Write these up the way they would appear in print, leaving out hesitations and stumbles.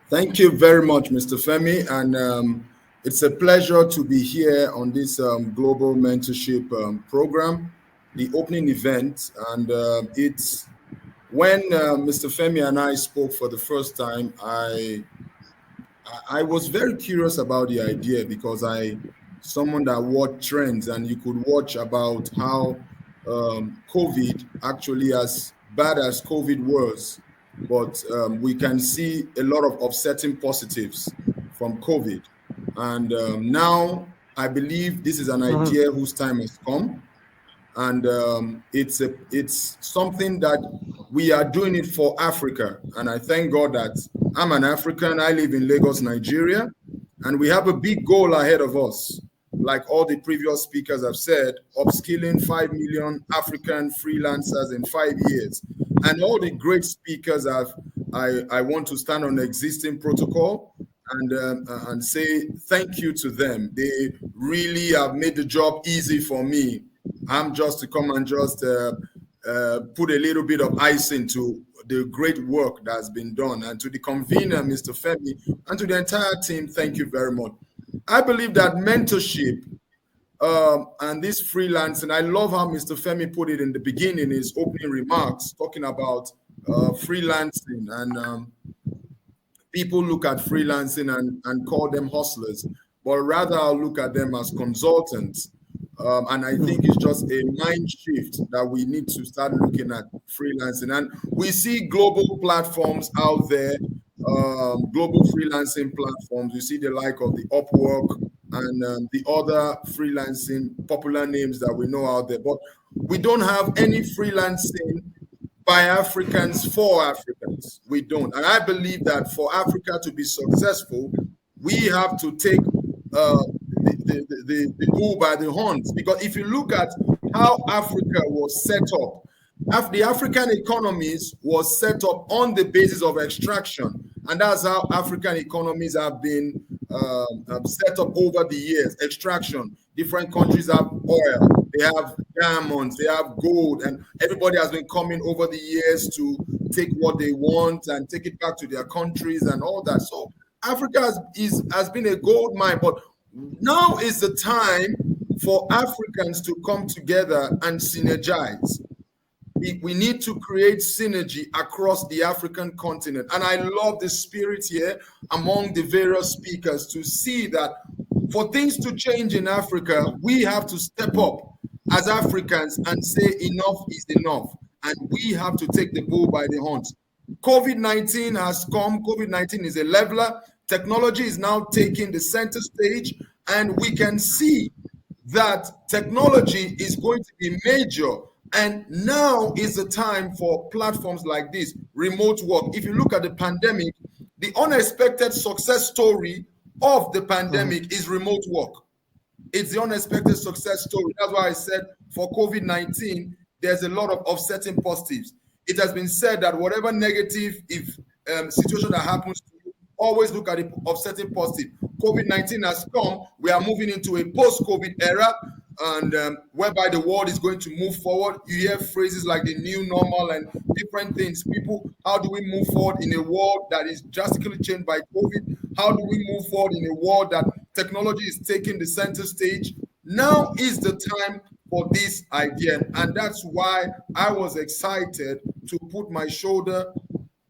Thank you very much, Mr. Femi. And it's a pleasure to be here on this global mentorship program, the opening event. And it's when Mr. Femi and I spoke for the first time, I was very curious about the idea because someone that watched trends and you could watch about how COVID actually, as bad as COVID was, but we can see a lot of offsetting positives from COVID. And now I believe this is an idea whose time has come, and it's something that we are doing it for Africa. And I thank God that I'm an African. I live in Lagos, Nigeria, and we have a big goal ahead of us. Like all the previous speakers have said, upskilling 5 million African freelancers in 5 years. And all the great speakers I want to stand on the existing protocol and say thank you to them. They really have made the job easy for me. I'm just to come and just put a little bit of icing to the great work that's been done. And to the convener, Mr. Femi, and to the entire team, thank you very much. I believe that mentorship and this freelancing, I love how Mr. Femi put it in the beginning, his opening remarks, talking about freelancing. And people look at freelancing and call them hustlers, but rather I'll look at them as consultants. And I think it's just a mind shift that we need to start looking at freelancing. And we see global platforms out there, global freelancing platforms. You see the like of the Upwork and the other freelancing popular names that we know out there. But we don't have any freelancing by Africans for Africans. We don't. And I believe that for Africa to be successful, we have to take the bull by the horns. Because if you look at how Africa was set up, the African economies was set up on the basis of extraction. And that's how African economies have been set up over the years. Extraction. Different countries have oil, they have diamonds, they have gold, and everybody has been coming over the years to take what they want and take it back to their countries and all that. So Africa has been a gold mine, but now is the time for Africans to come together and synergize. We need to create synergy across the African continent. And I love the spirit here among the various speakers to see that for things to change in Africa, we have to step up as Africans and say enough is enough. And we have to take the bull by the horns. COVID-19 has come. COVID-19 is a leveler. Technology is now taking the center stage. And we can see that technology is going to be major. And now is the time for platforms like this, remote work. If you look at the pandemic, the unexpected success story of the pandemic is remote work. It's the unexpected success story. That's why I said for COVID-19, there's a lot of offsetting positives. It has been said that whatever negative situation that happens to you, always look at the offsetting positive. COVID-19 has come. We are moving into a post-COVID era, and whereby the world is going to move forward. You hear phrases like the new normal and different things. People, how do we move forward in a world that is drastically changed by COVID? How do we move forward in a world that technology is taking the center stage? Now is the time for this idea. And that's why I was excited to put my shoulder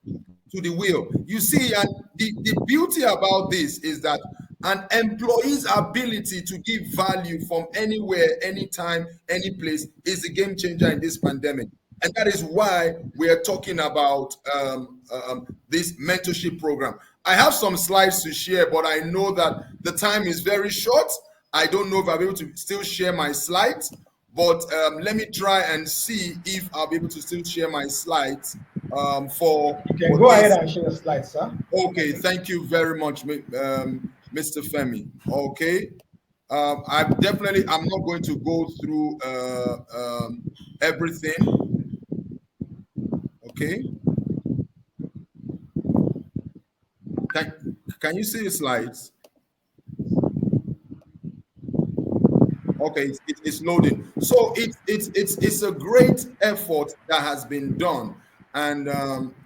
to the wheel. You see, and the beauty about this is that an employee's ability to give value from anywhere, anytime, any place is a game changer in this pandemic. And that is why we are talking about this mentorship program. I have some slides to share, but I know that the time is very short. I don't know if I'll be able to still share my slides, but let me try and see if I'll be able to still share my slides. You can go ahead and share the slides, sir. Okay, thank you very much, Mr. Femi. Okay, I'm not going to go through everything. Okay, can you see the slides? Okay, it's loading. So it's a great effort that has been done, and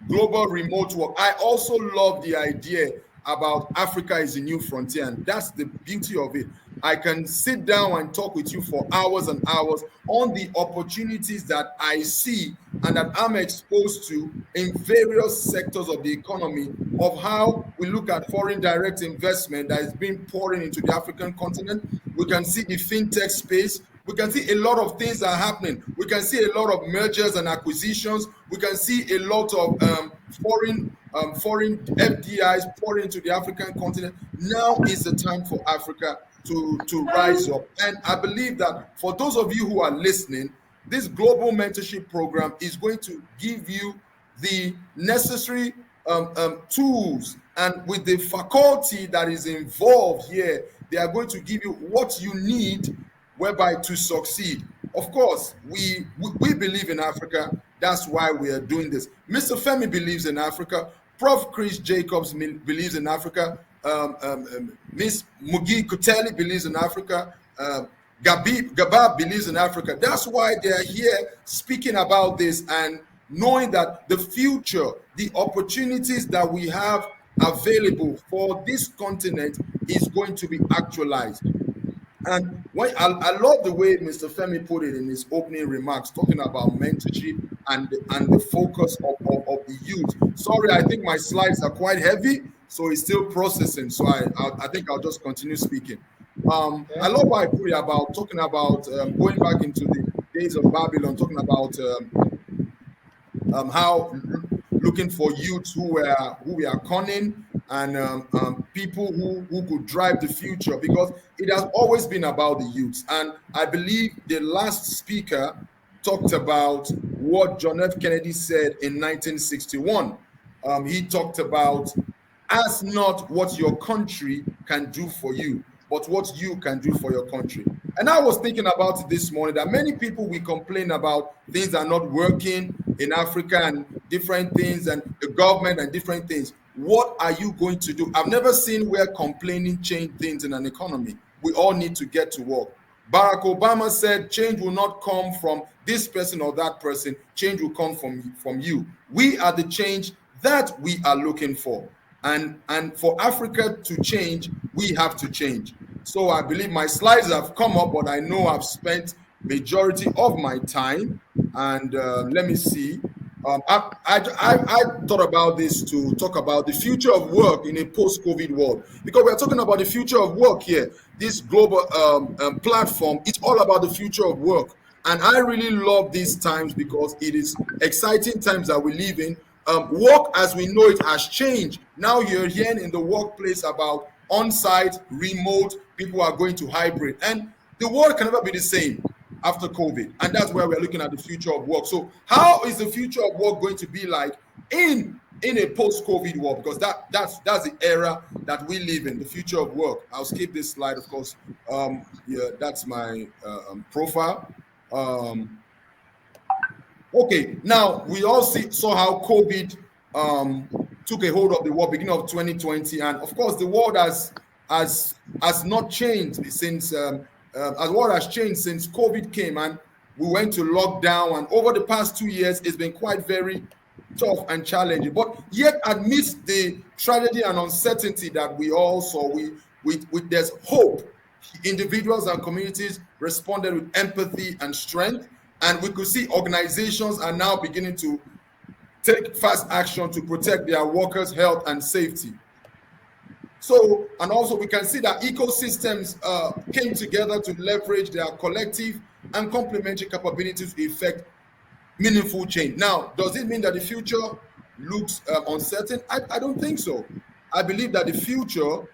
global remote work. I also love the idea about Africa is a new frontier, and that's the beauty of it. I can sit down and talk with you for hours and hours on the opportunities that I see and that I'm exposed to in various sectors of the economy, of how we look at foreign direct investment that is being pouring into the African continent. We can see the fintech space. We can see a lot of things that are happening. We can see a lot of mergers and acquisitions. We can see a lot of foreign FDIs pouring into the African continent. Now is the time for Africa to rise up. And I believe that for those of you who are listening, this global mentorship program is going to give you the necessary tools, and with the faculty that is involved here, they are going to give you what you need whereby to succeed. Of course, we believe in Africa. That's why we are doing this. Mr. Femi believes in Africa. Prof. Chris Jacobs believes in Africa. Miss Mugi Kuteli believes in Africa. Gabab believes in Africa. That's why they are here speaking about this and knowing that the future, the opportunities that we have available for this continent is going to be actualized. And I love the way Mr. Femi put it in his opening remarks, talking about mentorship and the focus of the youth. Sorry, I think my slides are quite heavy, so it's still processing. So I think I'll just continue speaking. I love how I put it about talking about going back into the days of Babylon, talking about how looking for youths who were cunning and people who could drive the future, because it has always been about the youths. And I believe the last speaker talked about what John F. Kennedy said in 1961. He talked about, ask not what your country can do for you, but what you can do for your country. And I was thinking about it this morning, that many people, we complain about things are not working in Africa and different things, and the government and different things. What are you going to do? I've never seen where complaining changed things in an economy. We all need to get to work. Barack Obama said change will not come from this person or that person. Change will come from you. We are the change that we are looking for. And for Africa to change, we have to change. So I believe my slides have come up, but I know I've spent majority of my time. And let me see. I thought about this to talk about the future of work in a post-COVID world, because we're talking about the future of work here. This global platform, it's all about the future of work. And I really love these times because it is exciting times that we live in. Work as we know it has changed. Now you're hearing in the workplace about on-site, remote, people are going to hybrid. And the world can never be the same after COVID. And that's where we're looking at the future of work. So how is the future of work going to be like in a post-COVID world? Because that's the era that we live in, the future of work. I'll skip this slide, of course. Yeah, that's my profile. Okay, now we all saw how COVID took a hold of the world beginning of 2020, and of course the world has not changed since the world has changed since COVID came and we went to lockdown. And over the past 2 years, it's been quite very tough and challenging. But yet, amidst the tragedy and uncertainty that we all saw, there's hope. Individuals and communities responded with empathy and strength. And we could see organizations are now beginning to take fast action to protect their workers' health and safety. So, and also we can see that ecosystems came together to leverage their collective and complementary capabilities to effect meaningful change. Now, does it mean that the future looks uncertain? I don't think so. I believe that the future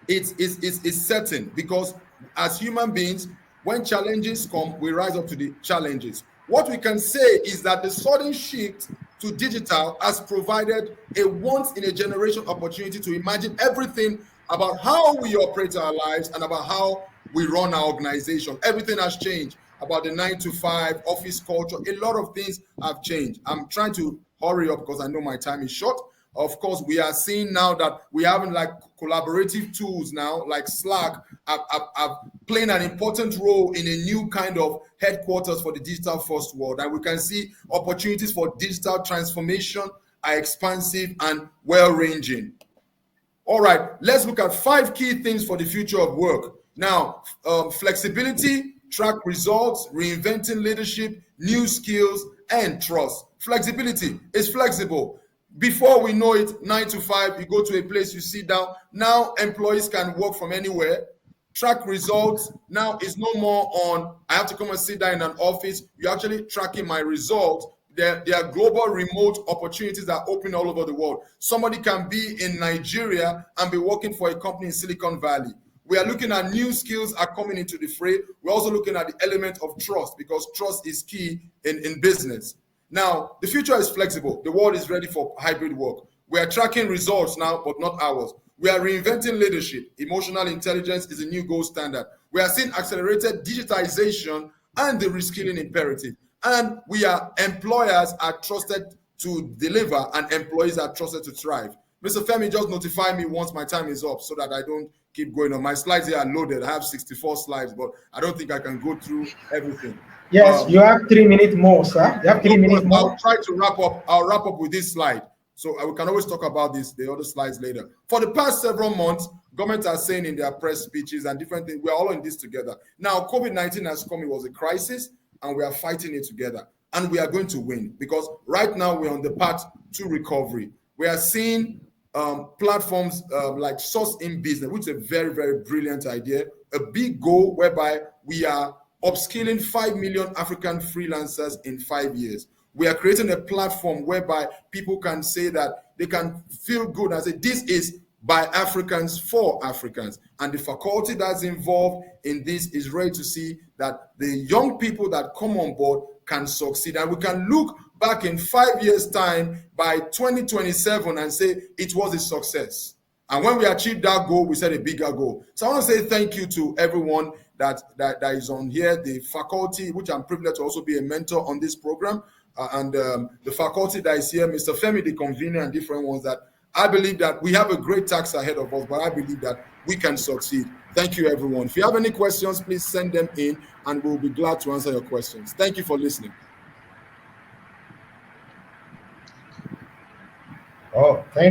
is certain, because as human beings, when challenges come, we rise up to the challenges. What we can say is that the sudden shift to digital has provided a once-in-a-generation opportunity to imagine everything about how we operate our lives and about how we run our organization. Everything has changed about the 9-to-5 office culture. A lot of things have changed. I'm trying to hurry up because I know my time is short, Of course, we are seeing now that we have like collaborative tools now, like Slack, are playing an important role in a new kind of headquarters for the digital first world. And we can see opportunities for digital transformation are expansive and well-ranging. All right, let's look at 5 key things for the future of work. Now, flexibility, track results, reinventing leadership, new skills, and trust. Flexibility is flexible. Before we know it, 9 to 5, you go to a place, you sit down. Now, employees can work from anywhere. Track results. Now, it's no more on, I have to come and sit down in an office. You're actually tracking my results. There are global remote opportunities that are open all over the world. Somebody can be in Nigeria and be working for a company in Silicon Valley. We are looking at new skills are coming into the fray. We're also looking at the element of trust, because trust is key in business. Now, the future is flexible. The world is ready for hybrid work. We are tracking results now, but not hours. We are reinventing leadership. Emotional intelligence is a new gold standard. We are seeing accelerated digitization and the reskilling imperative. And employers are trusted to deliver and employees are trusted to thrive. Mr. Femi, just notify me once my time is up so that I don't keep going on. My slides here are loaded. I have 64 slides, but I don't think I can go through everything. Yes, you have 3 minutes more, sir. You have 3 minutes more. I'll try to wrap up. I'll wrap up with this slide. So we can always talk about the other slides later. For the past several months, governments are saying in their press speeches and different things, we're all in this together. Now, COVID-19 has come. It was a crisis, and we are fighting it together. And we are going to win, because right now we're on the path to recovery. We are seeing platforms like SourceIn.Business, which is a very, very brilliant idea, a big goal whereby we are upskilling 5 million African freelancers in 5 years. We are creating a platform whereby people can say that they can feel good and say, this is by Africans for Africans. And the faculty that's involved in this is ready to see that the young people that come on board can succeed. And we can look back in 5 years' time by 2027 and say it was a success. And when we achieved that goal, we set a bigger goal. So I want to say thank you to everyone that is on here, the faculty, which I'm privileged to also be a mentor on this program, and the faculty that is here, Mr. Femi, the convener, and different ones. That I believe that we have a great task ahead of us, but I believe that we can succeed. Thank you, everyone. If you have any questions, please send them in, and we'll be glad to answer your questions. Thank you for listening. Oh, thank